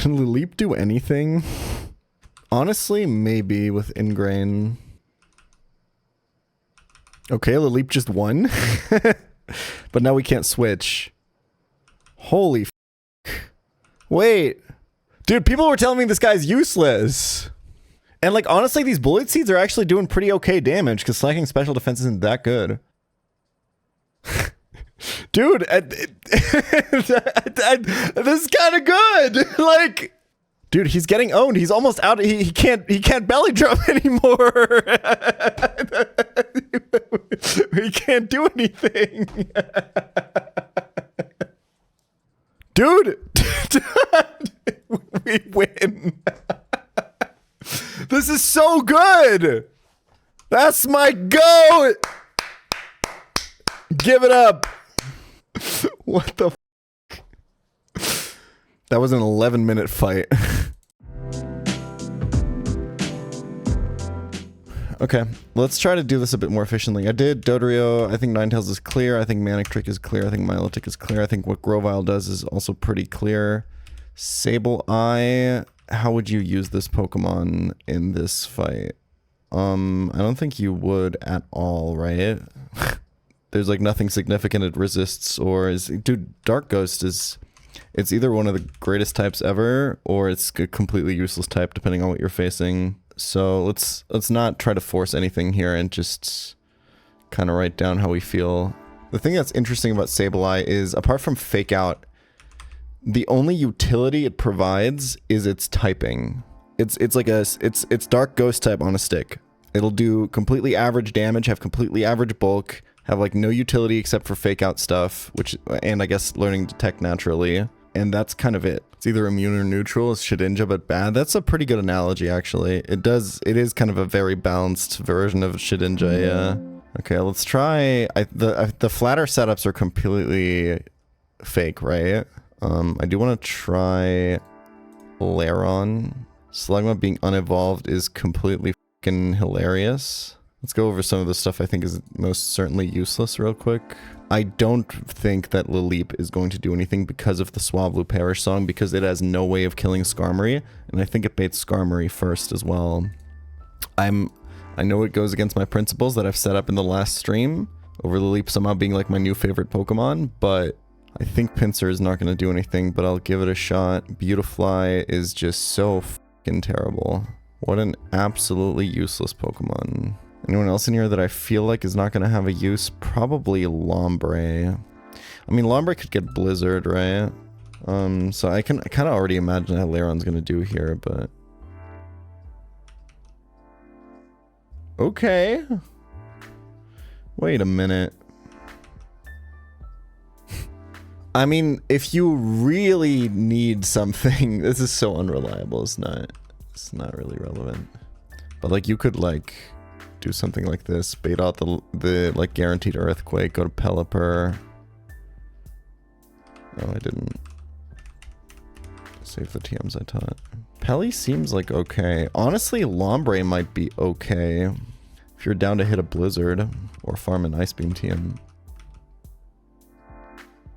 Can Lileep do anything? Honestly, maybe with Ingrain. Okay, Lileep just won. But now we can't switch. Holy f***. Wait. Dude, people were telling me this guy's useless. And like, honestly, these bullet seeds are actually doing pretty okay damage because Slaking special defense isn't that good. Dude, this is kind of good. Like, dude, he's getting owned. He's almost out. He can't belly drum anymore. He can't do anything. Dude, we win. This is so good. That's my goat. Give it up. What the f? That was an 11-minute fight. Okay, let's try to do this a bit more efficiently. I did Dodrio. I think Ninetales is clear. I think Manic Trick is clear. I think Milotic is clear. I think what Grovyle does is also pretty clear. Sableye, how would you use this Pokemon in this fight? I don't think you would at all, right? There's like nothing significant it resists or is... Dude, Dark Ghost is... It's either one of the greatest types ever or it's a completely useless type depending on what you're facing. So let's not try to force anything here and just kind of write down how we feel. The thing that's interesting about Sableye is apart from Fake Out, the only utility it provides is its typing. It's like it's Dark Ghost type on a stick. It'll do completely average damage, have completely average bulk, have like no utility except for Fake Out stuff, which, and I guess learning Detect naturally, and that's kind of it. It's either immune or neutral. It's Shedinja but bad. That's a pretty good analogy actually. It is kind of a very balanced version of Shedinja, yeah. Okay, let's try, the flatter setups are completely fake, right? I do want to try Lairon. Slugma being unevolved is completely fucking hilarious. Let's go over some of the stuff I think is most certainly useless real quick. I don't think that Lileep is going to do anything because of the Swablu Parish song, because it has no way of killing Skarmory, and I think it baits Skarmory first as well. I know it goes against my principles that I've set up in the last stream, over Lileep somehow being like my new favorite Pokemon, but I think Pinsir is not going to do anything, but I'll give it a shot. Beautifly is just so fucking terrible. What an absolutely useless Pokemon. Anyone else in here that I feel like is not going to have a use? Probably Lombre. I mean, Lombre could get Blizzard, right? So I kind of already imagine how Lairon's going to do here, but... Okay. Wait a minute. I mean, if you really need something... This is so unreliable, it's not really relevant. But like, you could like... do something like this, bait out the like guaranteed earthquake, go to Pelipper. Oh, I didn't save the TMs I taught. Pelly seems like okay. Honestly, Lombre might be okay if you're down to hit a Blizzard or farm an Ice Beam TM.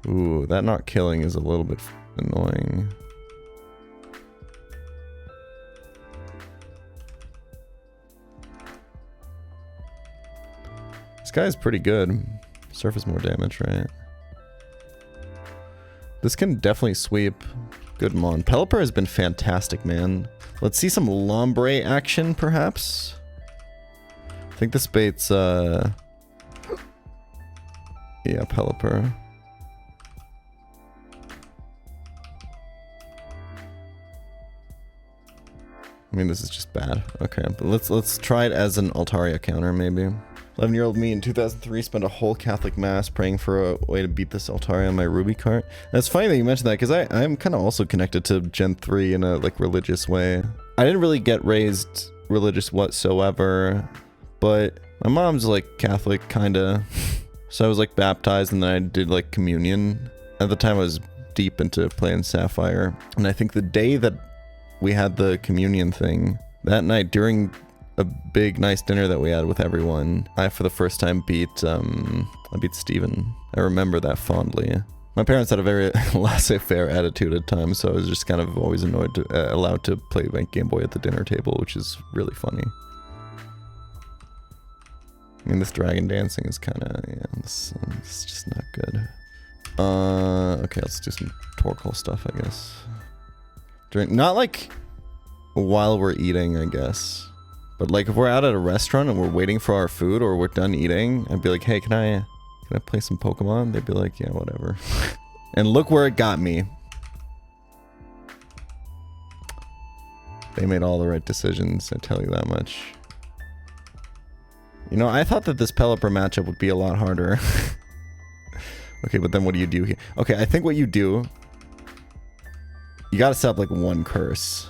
Ooh, that not killing is a little bit annoying. This guy's pretty good. Surface more damage, right? This can definitely sweep. Good Mon. Pelipper has been fantastic, man. Let's see some Lombre action, perhaps? I think this baits, yeah, Pelipper. I mean, this is just bad. Okay, but let's try it as an Altaria counter, maybe. 11-year-old me in 2003 spent a whole Catholic mass praying for a way to beat this Altaria on my Ruby cart. And it's funny that you mentioned that, because I'm kind of also connected to Gen 3 in a like religious way. I didn't really get raised religious whatsoever, but my mom's like Catholic, kinda. So I was like baptized and then I did like communion. At the time I was deep into playing Sapphire. And I think the day that we had the communion thing, that night during a big nice dinner that we had with everyone, I for the first time beat I beat Steven. I remember that fondly. My parents had a very laissez-faire attitude at times, so I was just kind of always annoyed to allowed to play my Game Boy at the dinner table, which is really funny. I mean, this dragon dancing is kind of, yeah, this is just not good. Okay, let's do some Torkoal stuff, I guess. Not like while we're eating, I guess. But like if we're out at a restaurant and we're waiting for our food or we're done eating, I'd be like, hey, can I play some Pokemon? They'd be like, yeah, whatever. And look where it got me. They made all the right decisions, I tell you that much. You know, I thought that this Pelipper matchup would be a lot harder. Okay, but then what do you do here? Okay, I think what you do... You gotta set up like one curse.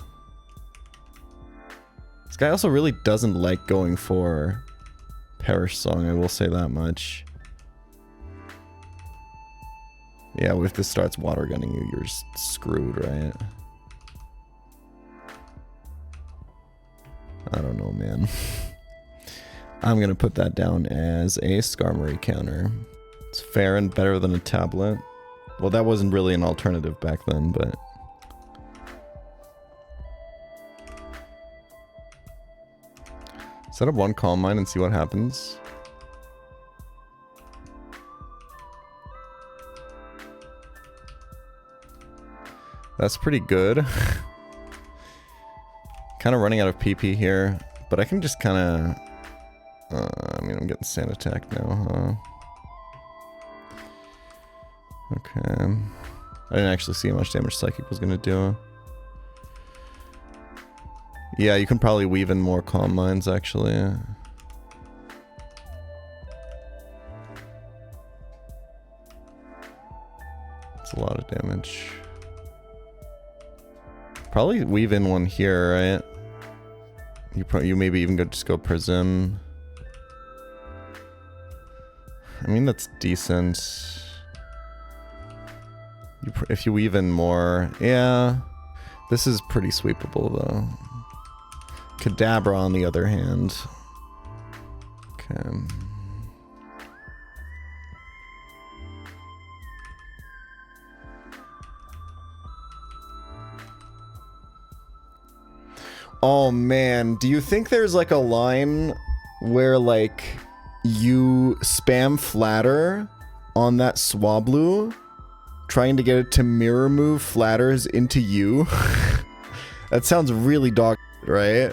This guy also really doesn't like going for Perish Song, I will say that much. Yeah, if this starts water gunning you, you're just screwed, right? I don't know, man. I'm gonna put that down as a Skarmory counter. It's fair and better than a tablet. Well, that wasn't really an alternative back then, but... Set up one Calm Mind and see what happens. That's pretty good. Kind of running out of PP here, but I can just kind of... I mean, I'm getting Sand Attack now, huh? Okay. I didn't actually see how much damage Psychic was going to do. Yeah, you can probably weave in more Calm Minds, actually. That's a lot of damage. Probably weave in one here, right? You maybe even just go Prism. I mean, that's decent. If you weave in more... Yeah. This is pretty sweepable, though. Kadabra, on the other hand. Okay. Oh, man. Do you think there's, like, a line where, like, you spam Flatter on that Swablu, trying to get it to mirror move Flatters into you? That sounds really dog, right?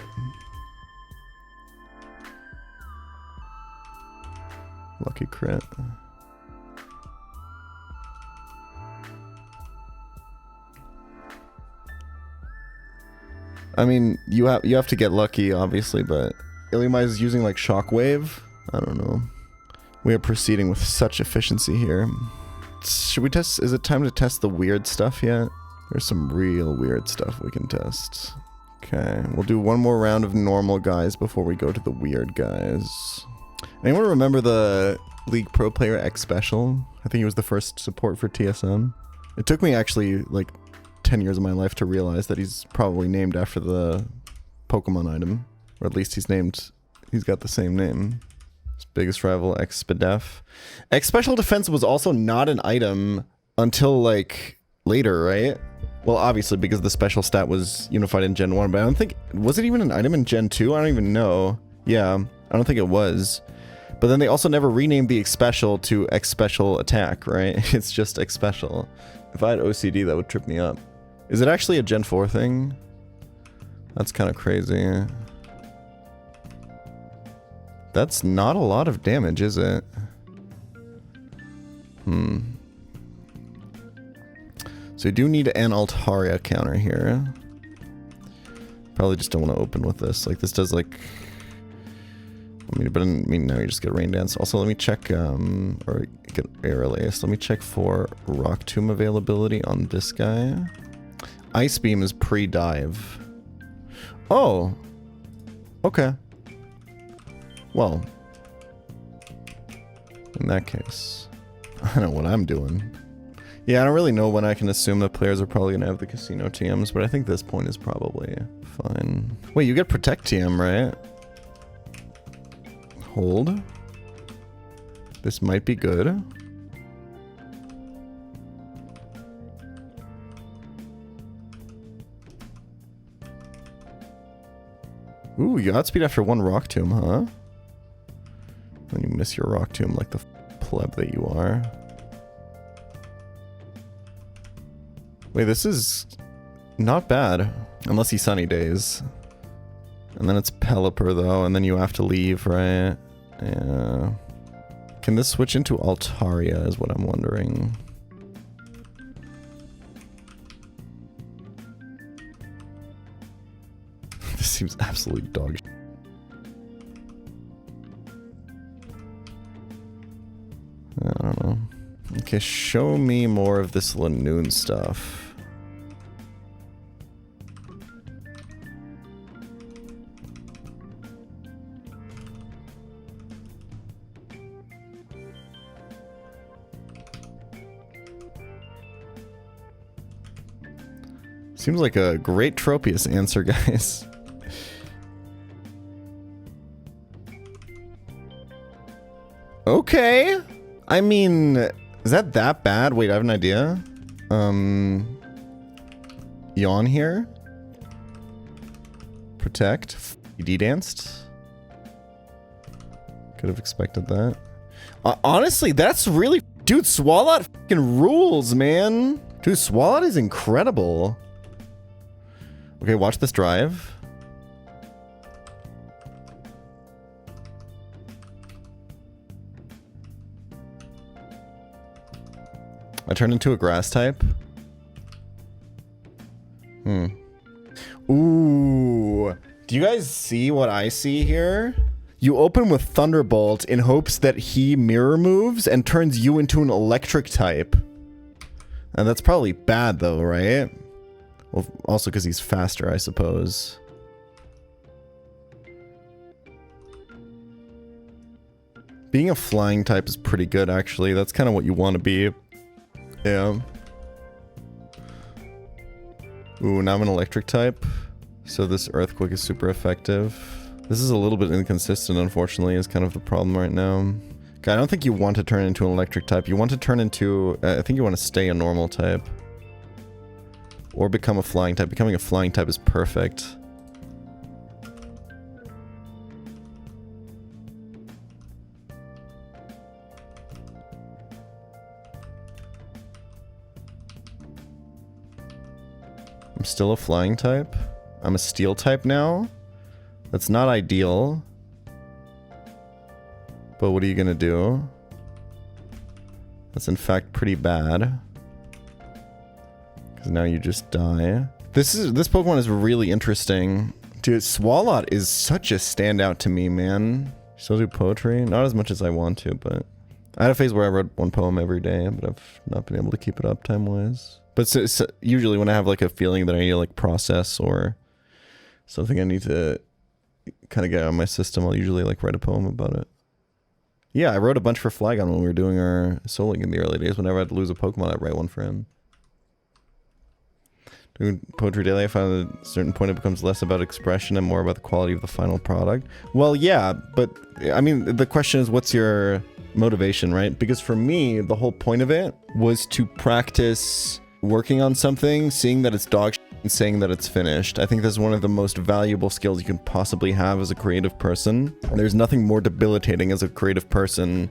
Lucky crit. I mean, you have to get lucky, obviously, but Illumise is using like Shockwave. I don't know. We are proceeding with such efficiency here. Should we test? Is it time to test the weird stuff yet? There's some real weird stuff we can test. Okay, we'll do one more round of normal guys before we go to the weird guys. Anyone remember the League Pro Player X Special? I think he was the first support for TSM. It took me actually like 10 years of my life to realize that he's probably named after the Pokemon item. Or at least he's got the same name. His biggest rival, X-Spadef. X Special Defense was also not an item until like later, right? Well, obviously because the special stat was unified in Gen 1, but I don't think... Was it even an item in Gen 2? I don't even know. Yeah, I don't think it was. But then they also never renamed the X Special to X Special Attack, right? It's just X Special. If I had OCD, that would trip me up. Is it actually a Gen 4 thing? That's kind of crazy. That's not a lot of damage, is it? So you do need an Altaria counter here. Probably just don't want to open with this. Like, this does, like... I mean, now you just get Rain Dance. Also, let me check, or get Aerial Ace. Let me check for Rock Tomb availability on this guy. Ice Beam is pre-dive. Oh! Okay. Well. In that case, I know what I'm doing. Yeah, I don't really know when I can assume that players are probably going to have the casino TMs, but I think this point is probably fine. Wait, you get Protect TM, right? Hold. This might be good. Ooh, you outspeed after 1 rock tomb, huh? Then you miss your rock tomb like the pleb that you are. Wait, this is not bad. Unless he sunny days. And then it's Pelipper though, and then you have to leave, right? Yeah. Can this switch into Altaria is what I'm wondering. This seems absolutely dog shit. I don't know. Okay, show me more of this Lanoon stuff. Seems like a great Tropius answer, guys. Okay. I mean, is that bad? Wait, I have an idea. Yawn here. Protect. D-danced. Could have expected that. Honestly, that's really... Dude, Swalot fucking rules, man. Dude, Swalot is incredible. Okay, watch this drive. I turned into a grass type. Ooh. Do you guys see what I see here? You open with Thunderbolt in hopes that he mirror moves and turns you into an electric type. And that's probably bad though, right? Well, also because he's faster, I suppose. Being a flying type is pretty good, actually. That's kind of what you want to be. Yeah. Ooh, now I'm an electric type. So this Earthquake is super effective. This is a little bit inconsistent, unfortunately, is kind of the problem right now. Okay, I don't think you want to turn into an electric type. You want to turn into... I think you want to stay a normal type. Or become a flying type. Becoming a flying type is perfect. I'm still a flying type. I'm a steel type now. That's not ideal. But what are you gonna do? That's in fact pretty bad. Because now you just die. This Pokemon is really interesting. Dude, Swalot is such a standout to me, man. Still do poetry? Not as much as I want to, but... I had a phase where I wrote 1 poem every day, but I've not been able to keep it up time-wise. But so usually when I have like a feeling that I need to like process or something I need to kind of get out of my system, I'll usually like write a poem about it. Yeah, I wrote a bunch for Flygon when we were doing our Soul Link in the early days. Whenever I had to lose a Pokemon, I'd write one for him. Doing Poetry Daily, I found at a certain point it becomes less about expression and more about the quality of the final product. Well, yeah, but I mean, the question is, what's your motivation, right? Because for me, the whole point of it was to practice working on something, seeing that it's dog shit, and saying that it's finished. I think that's one of the most valuable skills you can possibly have as a creative person. There's nothing more debilitating as a creative person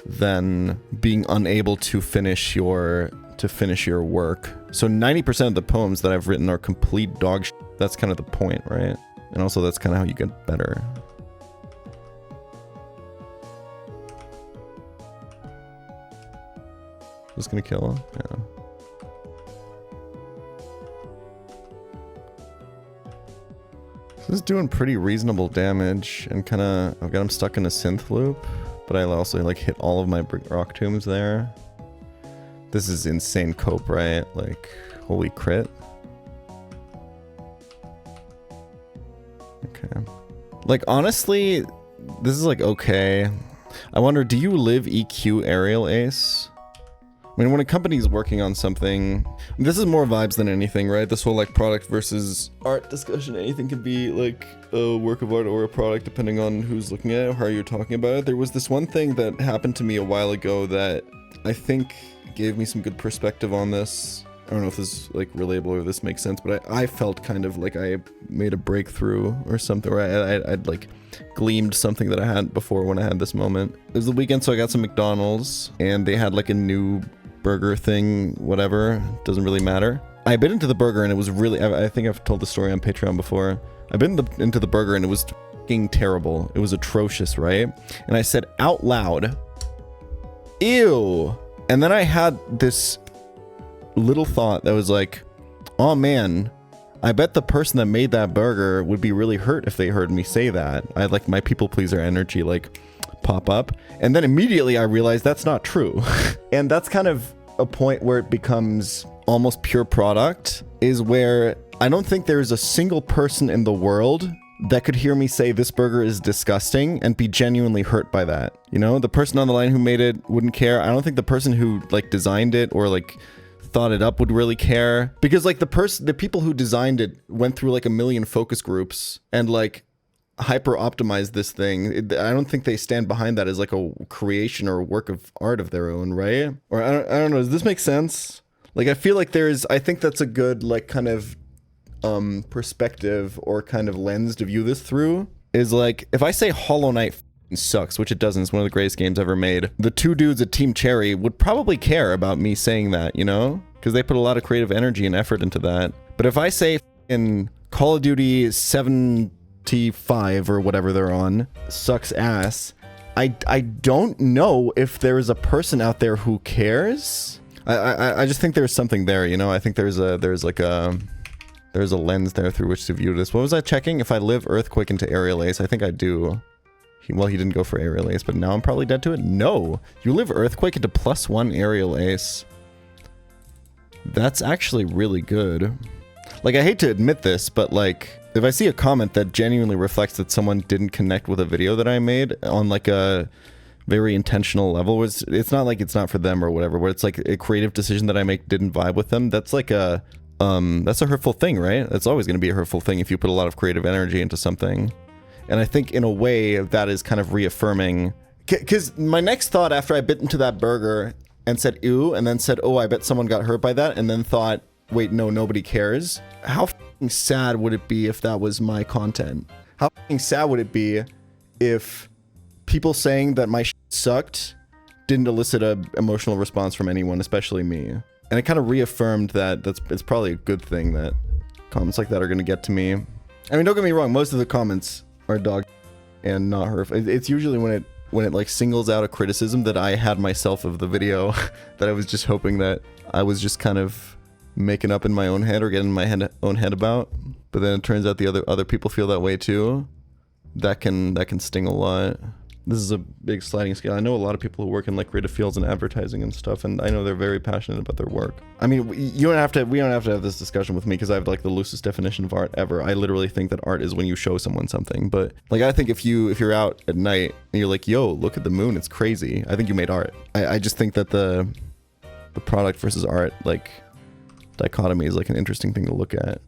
than being unable to finish your work. So 90% of the poems that I've written are complete dog shit. That's kind of the point, right? And also that's kind of how you get better. Just gonna kill him? Yeah. This is doing pretty reasonable damage and kind of... I've got him stuck in a synth loop, but I also like hit all of my rock tombs there. This is insane cope, right? Like, holy crit. Okay. Like, honestly, this is like okay. I wonder, do you live EQ Aerial Ace? I mean, when a company's working on something, this is more vibes than anything, right? This whole like product versus art discussion, anything can be like a work of art or a product depending on who's looking at it or how you're talking about it. There was this one thing that happened to me a while ago that I think gave me some good perspective on this. I don't know if this is like relatable or this makes sense, but I felt kind of like I made a breakthrough or something, or I'd like gleamed something that I hadn't before when I had this moment. It was the weekend, so I got some McDonald's, and they had like a new burger thing, whatever, doesn't really matter. I bit into the burger and it was really, I think I've told the story on Patreon before. I bit into the burger and it was fucking terrible. It was atrocious, right? And I said out loud, ew. And then I had this little thought that was like, oh man, I bet the person that made that burger would be really hurt if they heard me say that. I had like my people pleaser energy like pop up, and then immediately I realized that's not true. And that's kind of a point where it becomes almost pure product, is where I don't think there's a single person in the world that could hear me say this burger is disgusting and be genuinely hurt by that. You know, the person on the line who made it wouldn't care. I don't think the person who like designed it or like thought it up would really care, because like the people who designed it went through like a million focus groups and like hyper optimized this thing. I don't think they stand behind that as like a creation or a work of art of their own, right? Or I don't know, does this make sense? Like I feel like I think that's a good like kind of perspective or kind of lens to view this through, is like if I say Hollow Knight sucks, which it doesn't, it's one of the greatest games ever made, the two dudes at Team Cherry would probably care about me saying that, you know, because they put a lot of creative energy and effort into that. But if I say in Call of Duty 75 or whatever they're on sucks ass, I don't know if there is a person out there who cares. I just think there's something there, you know. I think there's a lens there through which to view this. What was I checking? If I live Earthquake into Aerial Ace, I think I do. Well, he didn't go for Aerial Ace, but now I'm probably dead to it. No, you live Earthquake into +1 Aerial Ace. That's actually really good. Like, I hate to admit this, but like, if I see a comment that genuinely reflects that someone didn't connect with a video that I made on like a very intentional level, it's not like it's not for them or whatever, where it's like a creative decision that I make didn't vibe with them, that's like a that's a hurtful thing, right? That's always going to be a hurtful thing if you put a lot of creative energy into something. And I think in a way that is kind of reaffirming, because my next thought after I bit into that burger and said ew, and then said, oh, I bet someone got hurt by that, and then thought, wait, no, nobody cares. How f***ing sad would it be if that was my content? How f***ing sad would it be if people saying that my shit sucked didn't elicit an emotional response from anyone, especially me? And it kind of reaffirmed that it's probably a good thing that comments like that are going to get to me. I mean, don't get me wrong, most of the comments are dog and not hurtful. It's usually when it like singles out a criticism that I had myself of the video that I was just hoping that I was just kind of making up in my own head or getting my own head about. But then it turns out the other people feel that way too. That can sting a lot. This is a big sliding scale. I know a lot of people who work in like creative fields and advertising and stuff, and I know they're very passionate about their work. I mean, we don't have to have this discussion with me because I have like the loosest definition of art ever. I literally think that art is when you show someone something. But like, I think if you're out at night and you're like, yo, look at the moon, it's crazy, I think you made art. I just think that the product versus art like dichotomy is like an interesting thing to look at.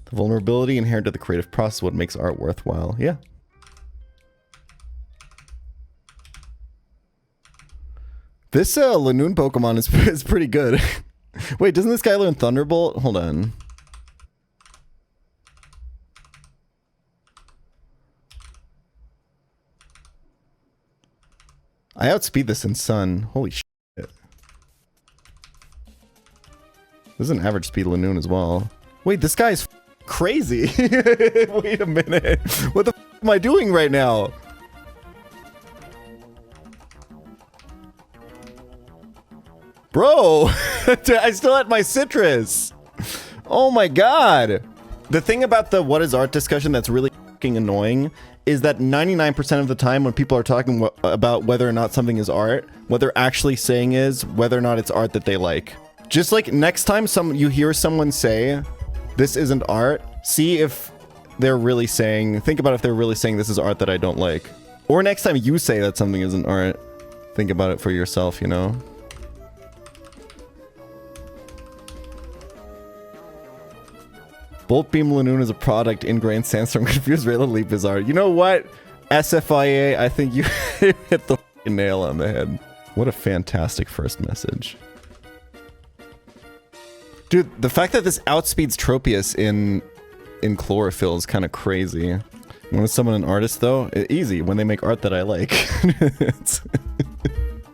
The vulnerability inherent to the creative process is what makes art worthwhile. Yeah. This Lanoon Pokemon is pretty good. Wait, doesn't this guy learn Thunderbolt? Hold on. I outspeed this in Sun. Holy shit. This is an average speed Lanoon as well. Wait, this guy's crazy. Wait a minute. What the f am I doing right now? Bro, I still had my citrus. Oh my god. The thing about the what is art discussion that's really fucking annoying is that 99% of the time when people are talking about whether or not something is art, what they're actually saying is whether or not it's art that they like. Just like next time you hear someone say, this isn't art, see if they're really saying, think about if they're really saying this is art that I don't like. Or next time you say that something isn't art, think about it for yourself, you know? Bolt Beam Lanoon is a product, ingrained sandstorm confused Lileep is art. You know what? SFIA, I think you hit the nail on the head. What a fantastic first message. Dude, the fact that this outspeeds Tropius in chlorophyll is kind of crazy. When is someone an artist though? Easy, when they make art that I like.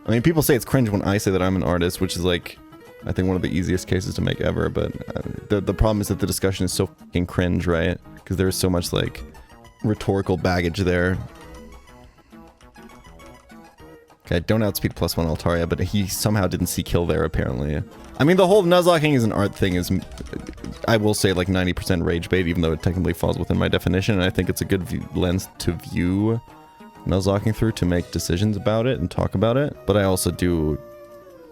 I mean, people say it's cringe when I say that I'm an artist, which is like, I think one of the easiest cases to make ever, but the problem is that the discussion is so fucking cringe, right? Because there's so much like rhetorical baggage there. Okay, don't outspeed +1 Altaria, but he somehow didn't see kill there, apparently. I mean, the whole Nuzlocking as an art thing is, I will say, like 90% rage bait, even though it technically falls within my definition, and I think it's a good lens to view Nuzlocking through to make decisions about it and talk about it. But I also do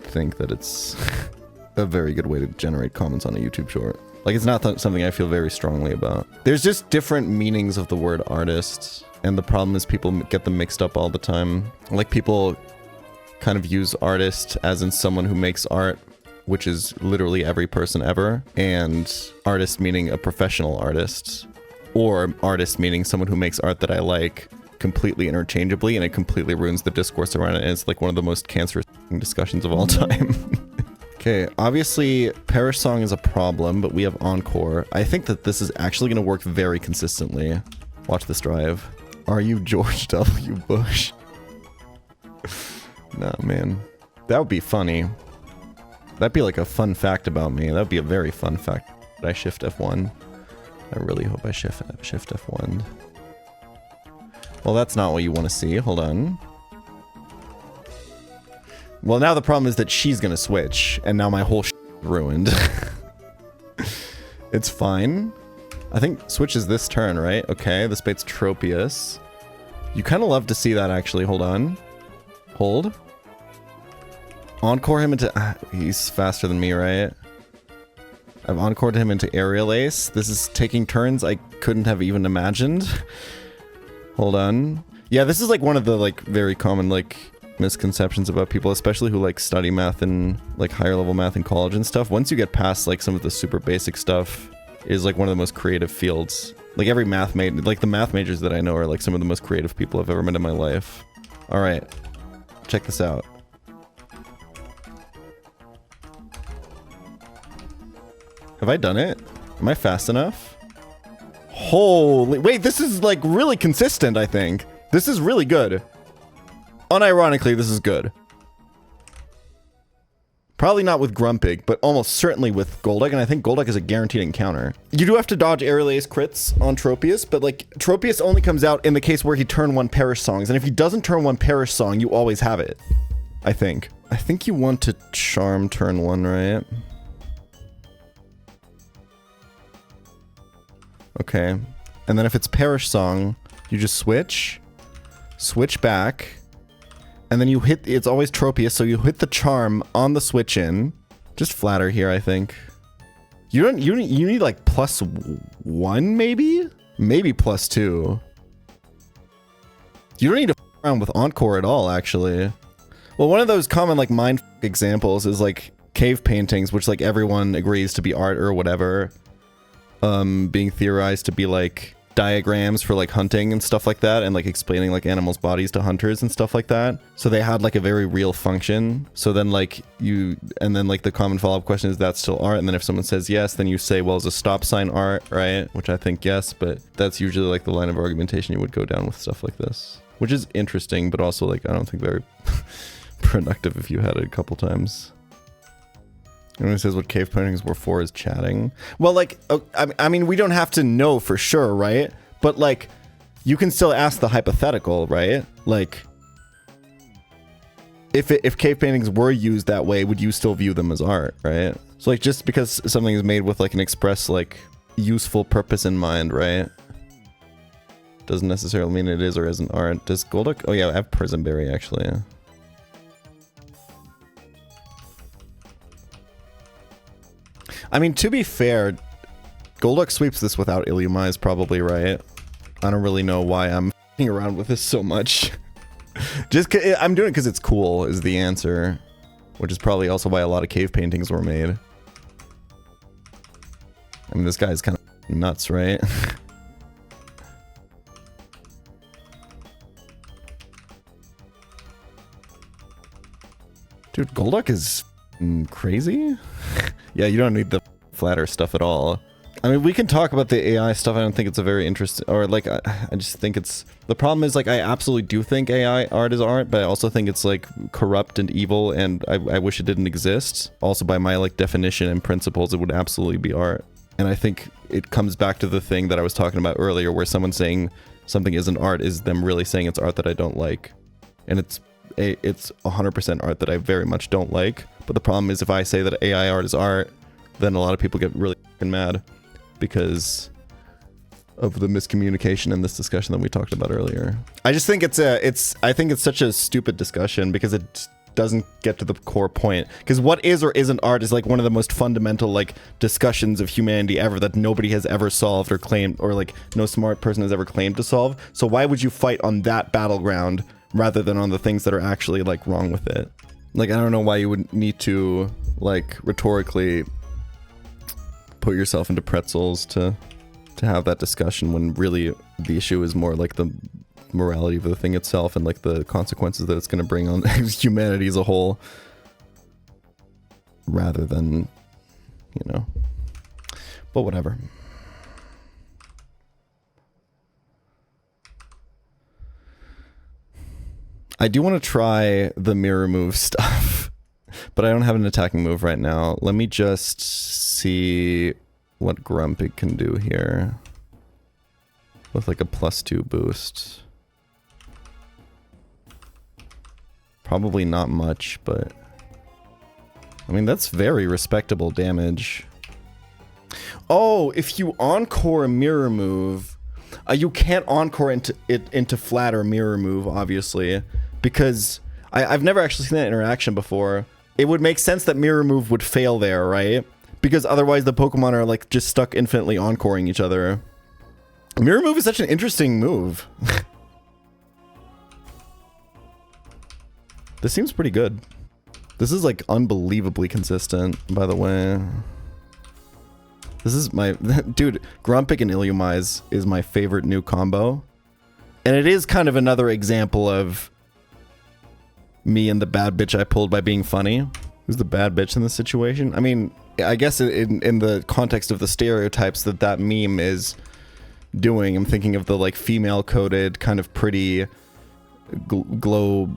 think that it's a very good way to generate comments on a YouTube short. Like, it's not something I feel very strongly about. There's just different meanings of the word artist, and the problem is people get them mixed up all the time. Like, people kind of use artist as in someone who makes art, which is literally every person ever, and artist meaning a professional artist, or artist meaning someone who makes art that I like, completely interchangeably, and it completely ruins the discourse around it, and it's like one of the most cancerous discussions of all time. Okay, obviously Parish Song is a problem, but we have Encore. I think that this is actually going to work very consistently. Watch this drive. Are you George W. Bush? Nah, man. That would be funny. That'd be like a fun fact about me. That'd be a very fun fact. Did I shift F1? I really hope I shift F1. Well, that's not what you want to see. Hold on. Well, now the problem is that she's gonna switch, and now my whole ruined. It's fine. I think switch is this turn, right? Okay, this bait's Tropius. You kind of love to see that, actually. Hold on. Hold. Encore him into... he's faster than me, right? I've encored him into Aerial Ace. This is taking turns I couldn't have even imagined. Hold on. Yeah, this is like one of the like very common like misconceptions about people, especially who like study math and like higher level math in college and stuff. Once you get past like some of the super basic stuff, it is like one of the most creative fields. Like every math like the math majors that I know are like some of the most creative people I've ever met in my life. All right, check this out. Have I done it? Am I fast enough? Holy, wait, this is like really consistent, I think. This is really good. Unironically, this is good. Probably not with Grumpig, but almost certainly with Golduck, and I think Golduck is a guaranteed encounter. You do have to dodge Aerial Ace crits on Tropius, but like, Tropius only comes out in the case where he turn 1 Perish Songs, and if he doesn't turn 1 Perish Song, you always have it. I think. I think you want to Charm turn 1, right? Okay. And then if it's Perish Song, you just switch back, and then you hit, it's always Tropius, so you hit the Charm on the switch in. Just flatter here, I think. You need like +1 maybe? Maybe +2. You don't need to f around with Encore at all, actually. Well, one of those common like mind examples is like cave paintings, which like everyone agrees to be art or whatever. Being theorized to be like diagrams for like hunting and stuff like that, and like explaining like animals' bodies to hunters and stuff like that. So they had like a very real function. So then like and then like the common follow-up question is, that's still art? And then if someone says yes, then you say, well, is a stop sign art, right? Which I think yes, but that's usually like the line of argumentation you would go down with stuff like this, which is interesting, but also like I don't think very productive if you had it a couple times. And when it says what cave paintings were for is chatting. Well, like, I mean, we don't have to know for sure, right? But like, you can still ask the hypothetical, right? Like, if cave paintings were used that way, would you still view them as art, right? So like, just because something is made with like an express, like, useful purpose in mind, right? Doesn't necessarily mean it is or isn't art. Does Golduck? Oh yeah, I have Prismberry actually. I mean, to be fair, Golduck sweeps this without Illumise probably, right? I don't really know why I'm f***ing around with this so much. Just I'm doing it because it's cool is the answer. Which is probably also why a lot of cave paintings were made. I mean, this guy's kind of nuts, right? Dude, Golduck is crazy? Yeah, you don't need the flatter stuff at all. I mean, we can talk about the AI stuff. I don't think it's a very interesting, or like, I just think it's, the problem is like, I absolutely do think AI art is art, but I also think it's like corrupt and evil, and I wish it didn't exist. Also, by my like definition and principles, it would absolutely be art. And I think it comes back to the thing that I was talking about earlier, where someone saying something isn't art is them really saying it's art that I don't like. And it's 100% art that I very much don't like. But the problem is if I say that AI art is art, then a lot of people get really fucking mad because of the miscommunication in this discussion that we talked about earlier. I just think I think it's such a stupid discussion because it doesn't get to the core point. Because what is or isn't art is like one of the most fundamental like discussions of humanity ever that nobody has ever solved or claimed, or like no smart person has ever claimed to solve. So why would you fight on that battleground rather than on the things that are actually like wrong with it? Like, I don't know why you would need to like rhetorically put yourself into pretzels to have that discussion when really the issue is more like the morality of the thing itself and like the consequences that it's going to bring on humanity as a whole, rather than, you know, but whatever. I do want to try the mirror move stuff, but I don't have an attacking move right now. Let me just see what Grumpig can do here with like a +2 boost. Probably not much, but I mean, that's very respectable damage. Oh, if you encore a mirror move, you can't encore into flat or mirror move, obviously, because I've never actually seen that interaction before. It would make sense that mirror move would fail there, right? Because otherwise the Pokemon are like just stuck infinitely encoring each other. Mirror move is such an interesting move. This seems pretty good. This is like unbelievably consistent, by the way. This is my... Dude, Grumpig and Illumise is my favorite new combo. And it is kind of another example of me and the bad bitch I pulled by being funny. Who's the bad bitch in this situation? I mean, I guess in the context of the stereotypes that meme is doing, I'm thinking of the like female-coded, kind of pretty glow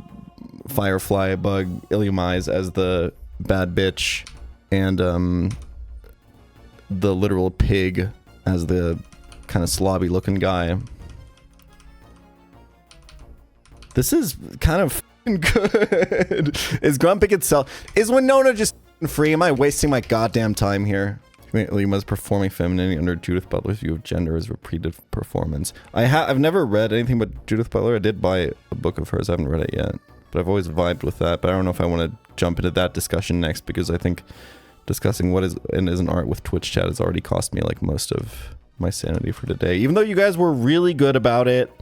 firefly bug Illumise as the bad bitch, and the literal pig as the kind of slobby looking guy. This is kind of good. Is Grumpig itself... Is Winona just free? Am I wasting my goddamn time here? Illumise performing femininity under Judith Butler's view of gender as repeated performance. I've never read anything but Judith Butler. I did buy a book of hers. I haven't read it yet, but I've always vibed with that. But I don't know if I want to jump into that discussion next, because I think discussing what is and isn't art with Twitch chat has already cost me like most of my sanity for today. Even though you guys were really good about it.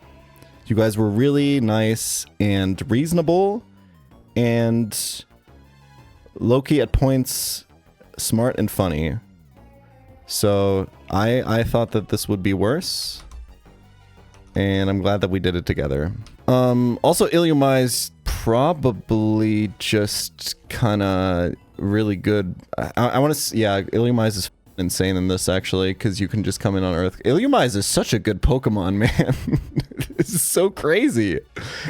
You guys were really nice and reasonable and low-key at points smart and funny. So I thought that this would be worse, and I'm glad that we did it together. Also, Illumise probably just kind of really good. I want to, yeah, Illumise is insane in this actually, because you can just come in on Earth. Illumise is such a good Pokemon, man. This is so crazy.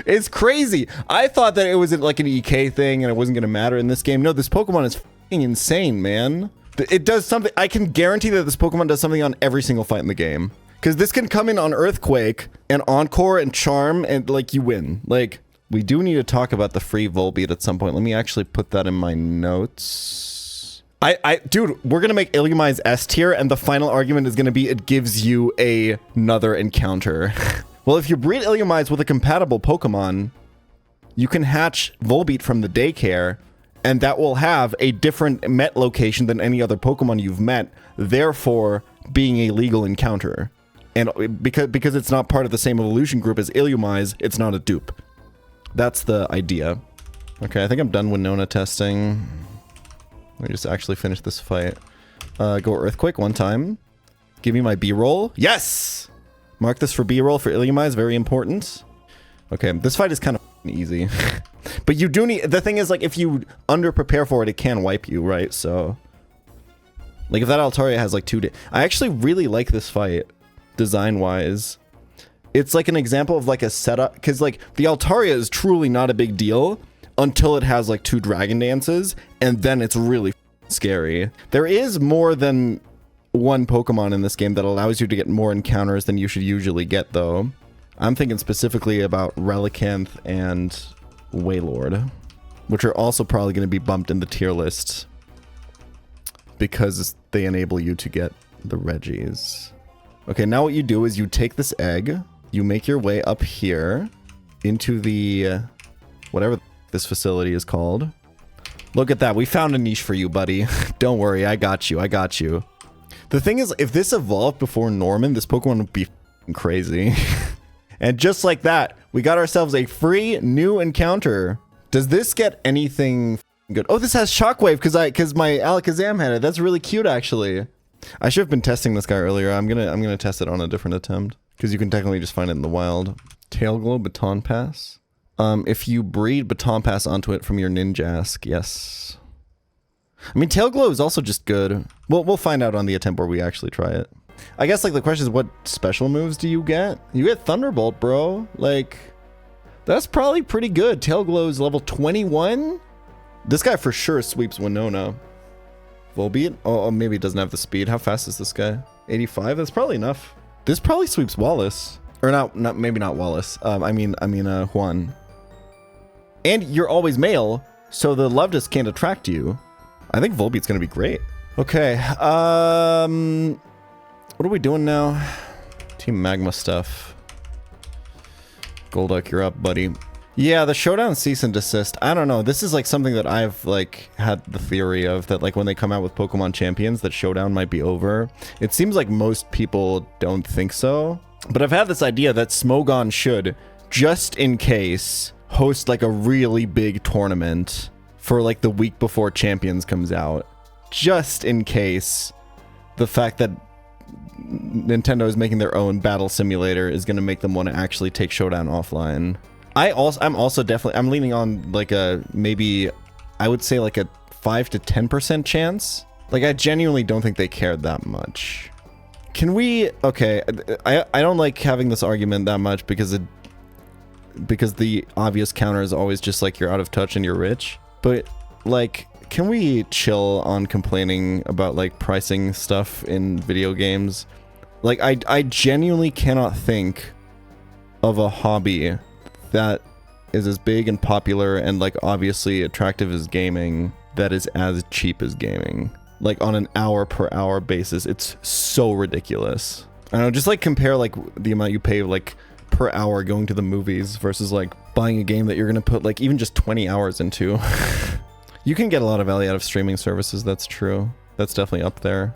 It's crazy. I thought that it was like an EK thing and it wasn't going to matter in this game. No, this Pokemon is f***ing insane, man. It does something. I can guarantee that this Pokemon does something on every single fight in the game. Because this can come in on Earthquake and Encore and Charm and like you win. Like, we do need to talk about the free Volbeat at some point. Let me actually put that in my notes. Dude, we're going to make Illumise S tier, and the final argument is going to be it gives you another encounter. Well, if you breed Illumise with a compatible Pokemon, you can hatch Volbeat from the daycare, and that will have a different met location than any other Pokemon you've met, therefore being a legal encounter. And because it's not part of the same evolution group as Illumise, it's not a dupe. That's the idea. Okay, I think I'm done with Winona testing. Let me just actually finish this fight. Go Earthquake one time. Give me my B-roll. Yes! Mark this for B-roll for Illumise, very important. Okay, this fight is kind of easy. But you do need... The thing is, like, if you under-prepare for it, it can wipe you, right? So... Like if that Altaria has like 2 I actually really like this fight design wise. It's like an example of like a setup, because like the Altaria is truly not a big deal until it has like 2 dragon dances, and then it's really scary. There is more than one Pokemon in this game that allows you to get more encounters than you should usually get though. I'm thinking specifically about Relicanth and Wailord, which are also probably going to be bumped in the tier list because they enable you to get the Reggies. Okay, now what you do is you take this egg, you make your way up here into the whatever this facility is called. Look at that. We found a niche for you, buddy. Don't worry. I got you. I got you. The thing is, if this evolved before Norman, this Pokemon would be crazy. And just like that, we got ourselves a free new encounter. Does this get anything good? Oh, this has Shockwave because my Alakazam had it. That's really cute, actually. I should have been testing this guy earlier. I'm gonna test it on a different attempt because you can technically just find it in the wild. Tail Glow, Baton Pass. If you breed Baton Pass onto it from your Ninjask, yes. I mean, Tail Glow is also just good. We'll find out on the attempt where we actually try it. I guess like the question is, what special moves do you get? You get Thunderbolt, bro. Like, that's probably pretty good. Tail Glow is level 21. This guy for sure sweeps Winona. Volbeat? Oh, maybe it doesn't have the speed. How fast is this guy? 85? That's probably enough. This probably sweeps Wallace. Or maybe not Wallace. I mean Juan. And you're always male, so the love disc can't attract you. I think Volbeat's gonna be great. Okay, what are we doing now? Team Magma stuff. Golduck, you're up, buddy. Yeah, the Showdown cease and desist. I don't know. This is like something that I've like had the theory of, that like when they come out with Pokemon Champions, that Showdown might be over. It seems like most people don't think so. But I've had this idea that Smogon should, just in case, host like a really big tournament for like the week before Champions comes out. Just in case the fact that Nintendo is making their own battle simulator is going to make them want to actually take Showdown offline. I'm also definitely, I'm leaning on like a, maybe I would say like a 5 to 10% chance. Like I genuinely don't think they cared that much. Can we, okay, I don't like having this argument that much because the obvious counter is always just like you're out of touch and you're rich. But like, can we chill on complaining about like pricing stuff in video games? Like I genuinely cannot think of a hobby that is as big and popular and like obviously attractive as gaming that is as cheap as gaming. Like on an hour per hour basis, it's so ridiculous. I don't know, just like compare like the amount you pay like per hour going to the movies versus like buying a game that you're gonna put like even just 20 hours into. You can get a lot of value out of streaming services, that's true. That's definitely up there.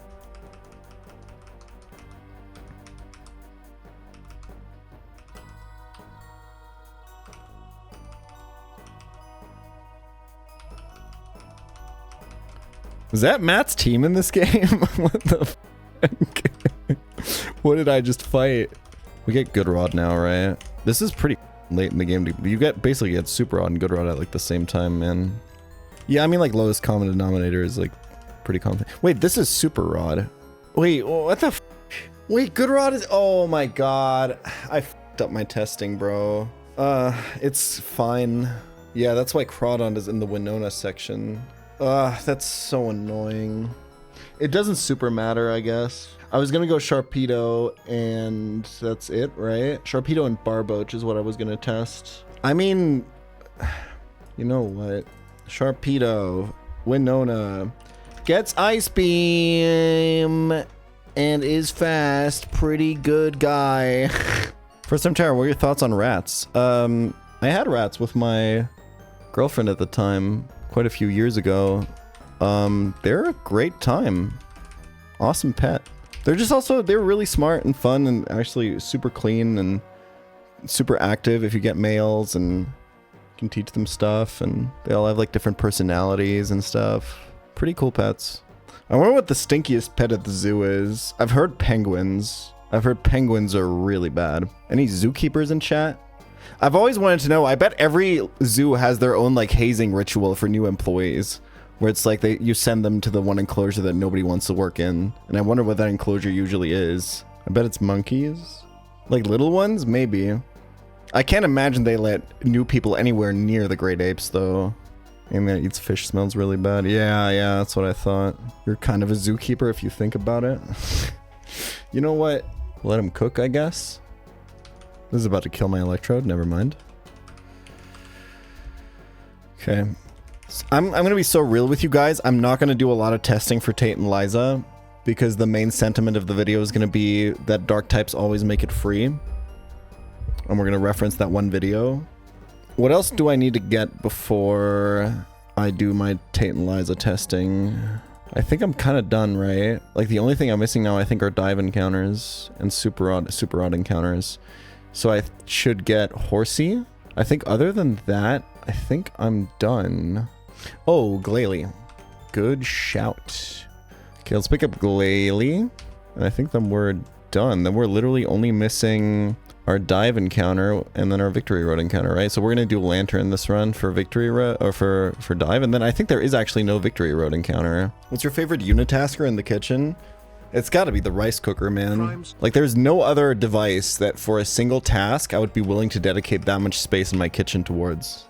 Was that Matt's team in this game? What the fuck? What did I just fight? We get Good Rod now, right? This is pretty late in the game. You basically get Super Rod and Good Rod at like the same time, man. Yeah, I mean like lowest common denominator is like pretty common. Wait, this is Super Rod. Wait, what the f? Wait, Good Rod is, oh my god. I f***ed up my testing, bro. It's fine. Yeah, that's why Crawdon is in the Winona section. That's so annoying. It doesn't super matter, I guess. I was gonna go Sharpedo and that's it, right? Sharpedo and Barboach is what I was gonna test. I mean, you know what? Sharpedo, Winona, gets Ice Beam and is fast. Pretty good guy. First time Tara, what are your thoughts on rats? I had rats with my girlfriend at the time. Quite a few years ago. They're a great time. Awesome pet. They're just also, they're really smart and fun and actually super clean and super active if you get males, and you can teach them stuff, and they all have like different personalities and stuff. Pretty cool pets. I wonder what the stinkiest pet at the zoo is. I've heard penguins. I've heard penguins are really bad. Any zookeepers in chat? I've always wanted to know, I bet every zoo has their own like hazing ritual for new employees, where it's like you send them to the one enclosure that nobody wants to work in. And I wonder what that enclosure usually is. I bet it's monkeys. Like little ones? Maybe. I can't imagine they let new people anywhere near the great apes, though. And that eats fish smells really bad. Yeah, that's what I thought. You're kind of a zookeeper if you think about it. You know what? Let them cook, I guess. This is about to kill my electrode. Never mind. Okay. I'm going to be so real with you guys. I'm not going to do a lot of testing for Tate and Liza because the main sentiment of the video is going to be that dark types always make it free. And we're going to reference that one video. What else do I need to get before I do my Tate and Liza testing? I think I'm kind of done, right? Like the only thing I'm missing now I think are dive encounters and super odd encounters. So I should get Horsey. I think other than that, I think I'm done. Oh, Glalie. Good shout. Okay, let's pick up Glalie. And I think then we're done. Then we're literally only missing our dive encounter and then our victory road encounter, right? So we're gonna do lantern this run for victory road or for dive, and then I think there is actually no victory road encounter. What's your favorite unitasker in the kitchen? It's got to be the rice cooker, man. Like there's no other device that for a single task I would be willing to dedicate that much space in my kitchen towards.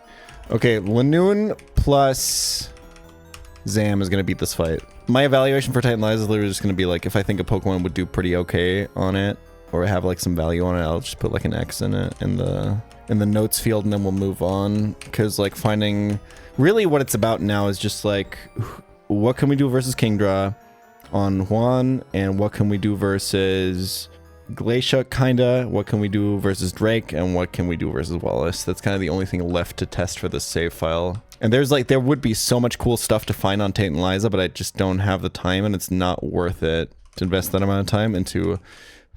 Okay, Lanoon plus Zam is going to beat this fight. My evaluation for Tate and Liza is literally just going to be like, if I think a Pokemon would do pretty okay on it, or have like some value on it, I'll just put like an X in it in the notes field, and then we'll move on. Because like finding, really what it's about now is just like, what can we do versus Kingdra on Juan, and what can we do versus Glacia, kinda. What can we do versus Drake, and what can we do versus Wallace? That's kind of the only thing left to test for this save file. And there's like, there would be so much cool stuff to find on Tate and Liza, but I just don't have the time, and it's not worth it to invest that amount of time into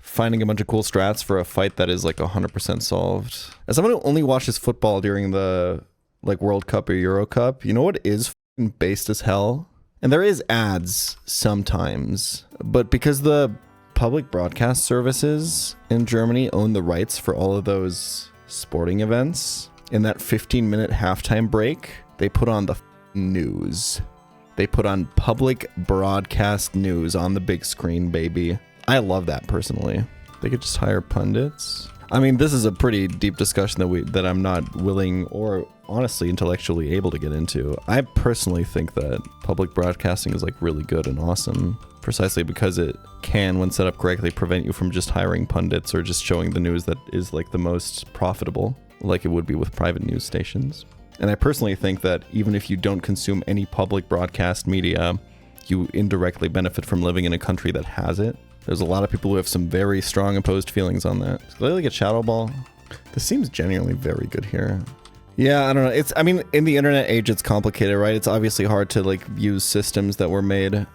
finding a bunch of cool strats for a fight that is like 100% solved. As someone who only watches football during the like World Cup or Euro Cup, you know what is f***ing based as hell? And there is ads sometimes, but because the public broadcast services in Germany own the rights for all of those sporting events, in that 15-minute halftime break, they put on the news. They put on public broadcast news on the big screen, baby. I love that personally. They could just hire pundits. I mean, this is a pretty deep discussion that I'm not willing or honestly intellectually able to get into. I personally think that public broadcasting is like really good and awesome, precisely because it can, when set up correctly, prevent you from just hiring pundits or just showing the news that is like the most profitable, like it would be with private news stations. And I personally think that even if you don't consume any public broadcast media, you indirectly benefit from living in a country that has it. There's a lot of people who have some very strong opposed feelings on that. Does Glalie get Shadow Ball? This seems genuinely very good here. Yeah, I don't know. I mean, in the internet age, it's complicated, right? It's obviously hard to like use systems that were made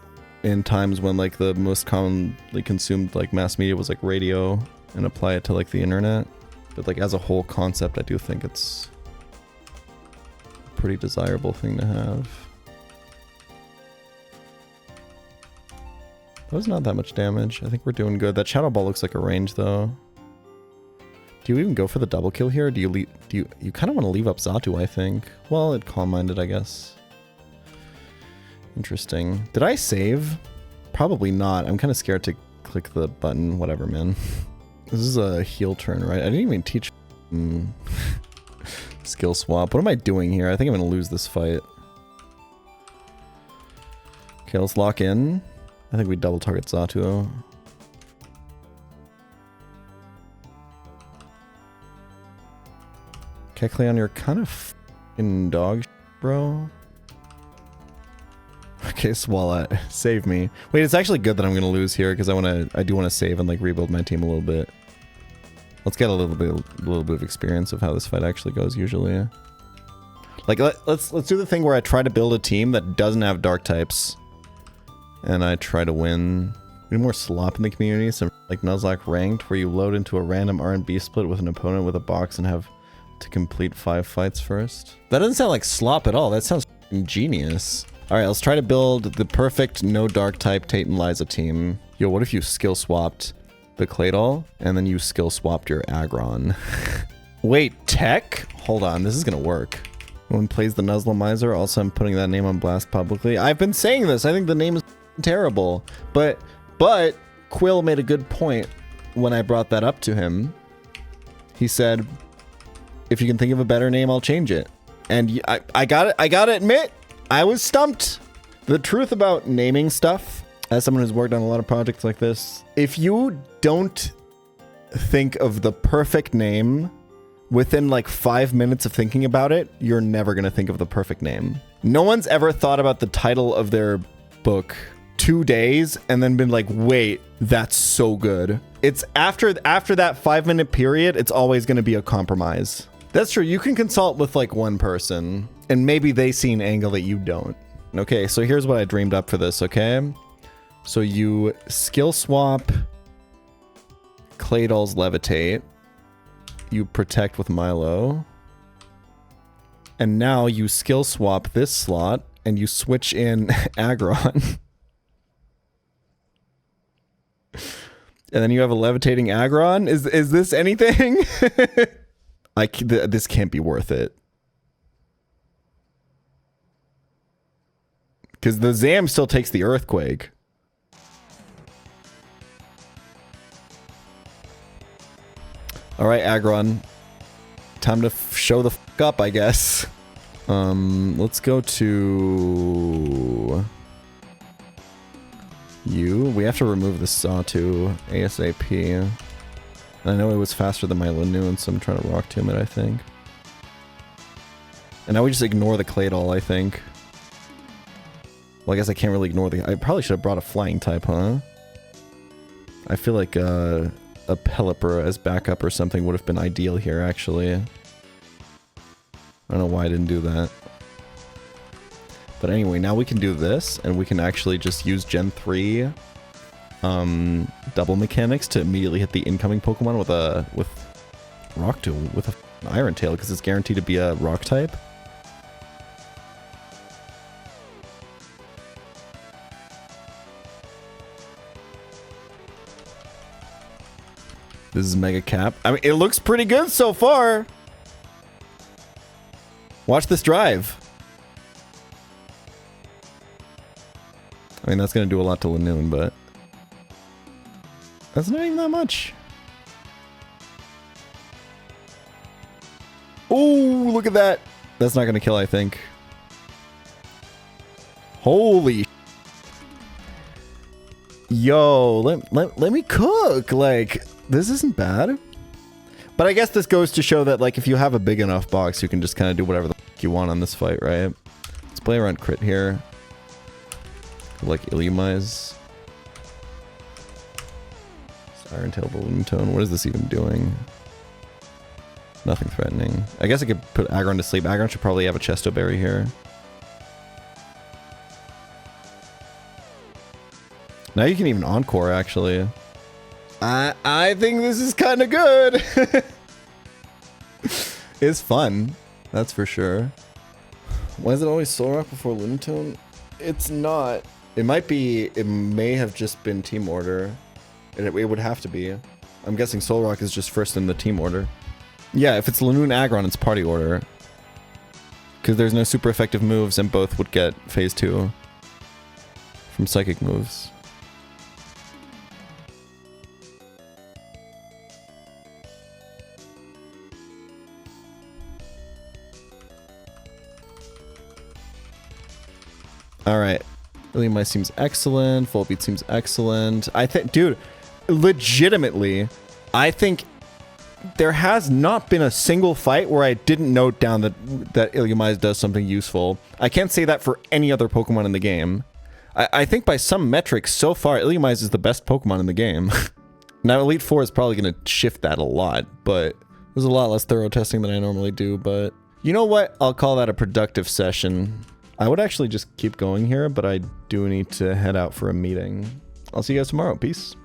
in times when like the most commonly consumed like mass media was like radio and apply it to like the internet. But like as a whole concept, I do think it's a pretty desirable thing to have. That was not that much damage. I think we're doing good. That Shadow Ball looks like a range though. Do you even go for the double kill here? Or do you kind of want to leave up Xatu, I think. Well, it calm-minded, I guess. Interesting. Did I save? Probably not. I'm kind of scared to click the button. Whatever, man. This is a heal turn, right? I didn't even teach skill swap. What am I doing here? I think I'm going to lose this fight. Okay, let's lock in. I think we double target Xatu. Kecleon, you're kind of f***ing dog bro. Okay, Swalot, save me. Wait, it's actually good that I'm gonna lose here because I do want to save and like rebuild my team a little bit. Let's get a little bit of experience of how this fight actually goes usually. Like let's do the thing where I try to build a team that doesn't have dark types. And I try to win. We need more slop in the community, some like Nuzlocke ranked, where you load into a random R&B split with an opponent with a box and have to complete 5 fights first. That doesn't sound like slop at all. That sounds genius. All right, let's try to build the perfect no dark type Tate and Liza team. Yo, what if you skill swapped the Claydol and then you skill swapped your Aggron? Wait, tech? Hold on, this is gonna work. One plays the Nuzzlemizer. Also, I'm putting that name on blast publicly. I've been saying this. I think the name is terrible. But Quill made a good point when I brought that up to him. He said, if you can think of a better name, I'll change it. And I gotta admit, I was stumped. The truth about naming stuff, as someone who's worked on a lot of projects like this, if you don't think of the perfect name within like 5 minutes of thinking about it, you're never gonna think of the perfect name. No one's ever thought about the title of their book 2 days and then been like, wait, that's so good. It's after that 5-minute period, it's always gonna be a compromise. That's true. You can consult with like one person and maybe they see an angle that you don't. Okay, so here's what I dreamed up for this, okay? So you skill swap Claydol's Levitate. You protect with Milo. And now you skill swap this slot and you switch in Aggron. And then you have a levitating Aggron? Is this anything? This can't be worth it. Because the Zam still takes the Earthquake. Alright, Aggron. Time to show the f up, I guess. Let's go to you. We have to remove the Sawtooth ASAP. I know it was faster than my Lanoon, so I'm trying to Rock Tomb it, I think. And now we just ignore the Claydol, I think. Well, I guess I can't really ignore the... I probably should have brought a flying type, huh? I feel like a Pelipper as backup or something would have been ideal here, actually. I don't know why I didn't do that. But anyway, now we can do this, and we can actually just use Gen 3 double mechanics to immediately hit the incoming Pokemon with Rock Tomb, with an Iron Tail, because it's guaranteed to be a Rock type. This is Mega Cap. I mean, it looks pretty good so far. Watch this drive. I mean, that's going to do a lot to Lanoon, but... that's not even that much. Oh, look at that. That's not going to kill, I think. Holy... yo, let me cook. Like, this isn't bad. But I guess this goes to show that, like, if you have a big enough box, you can just kind of do whatever the f you want on this fight, right? Let's play around crit here. Like, Illumise. Iron Tail, Balloon Tone. What is this even doing? Nothing threatening. I guess I could put Aggron to sleep. Aggron should probably have a Chesto Berry here. Now you can even Encore, actually. I think this is kind of good. It's fun. That's for sure. Why is it always Solrock before Lunatone? It's not. It might be... it may have just been team order. It would have to be. I'm guessing Solrock is just first in the team order. Yeah, if it's Lanoon Aggron, it's party order. Because there's no super effective moves and both would get phase 2 from psychic moves. Alright. Illumise seems excellent. Volbeat seems excellent. I think, dude, legitimately, I think there has not been a single fight where I didn't note down that Illumise does something useful. I can't say that for any other Pokemon in the game. I think by some metrics, so far, Illumise is the best Pokemon in the game. Now, Elite Four is probably going to shift that a lot, but there's a lot less thorough testing than I normally do, but you know what? I'll call that a productive session. I would actually just keep going here, but I do need to head out for a meeting. I'll see you guys tomorrow. Peace.